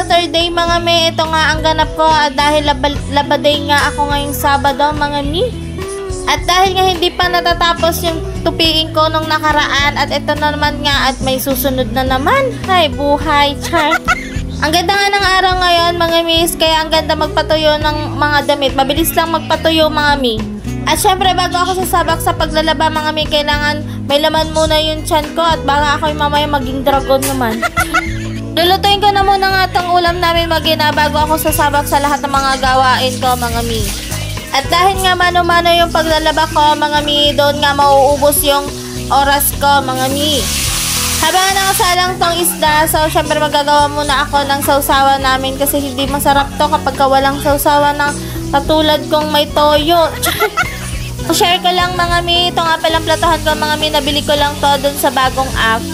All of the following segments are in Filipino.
Saturday mga mi, ito nga ang ganap ko at dahil labaday nga ako ngayong Sabado mga mi. At dahil nga hindi pa natatapos yung tupiin ko nung nakaraan at ito na naman nga at may susunod na naman. Hay buhay, char. Ang ganda nga ng araw ngayon mga miss, kaya ang ganda magpatuyo ng mga damit. Mabilis lang magpatuyo mga mi. At syempre bago ako sasabak sa paglalaba mga mi, kailangan may laman muna yung tiyan ko at baka ako yung mamaya maging dragon naman. Lulutuin ko na muna nga itong ulam namin magina bago ako sasabak sa lahat ng mga gawain ko mga mi. At dahil nga mano-mano yung paglalaba ko mga mi, doon nga mauubos yung oras ko mga mi. Habang nakasalang tong isda, so syempre magagawa muna ako ng sausawan namin kasi hindi masarap to kapag walang sausawan ng katulad kong may toyo. Share ko lang mga mi, ito nga palang platohan ko mga mi, nabili ko lang to dun sa bagong app.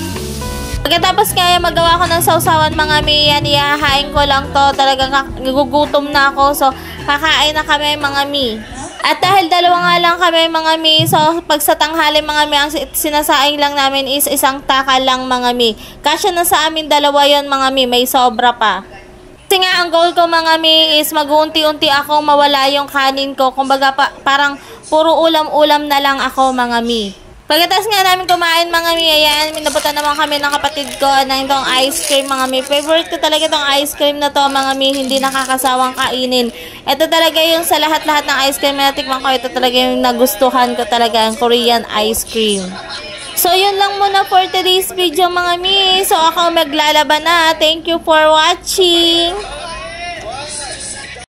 Pagkatapos kaya magawa ko ng sausawan mga mi, yan ihahain ko lang to, talagang nagugutom na ako, so kakain na kami mga mi. At dahil dalawa nga lang kami mga mi, so pag sa tanghali mga mi, ang sinasaing lang namin is isang taka lang mga mi. Kasya na sa amin dalawa yon mga mi, may sobra pa. Kasi nga ang goal ko mga mi is mag-unti-unti akong mawala yung kanin ko, kumbaga parang puro ulam-ulam na lang ako mga mi. Pagkatapos nga namin kumain mga mi, ayan, minabutan naman kami ng kapatid ko ng itong ice cream mga mi. Favorite ko talaga itong ice cream na to mga mi, hindi nakakasawang kainin. Ito talaga yung sa lahat-lahat ng ice cream na tikman ko, ito talaga yung nagustuhan ko talaga, ang Korean ice cream. So yun lang muna for today's video mga mi. So ako maglalaba na. Thank you for watching.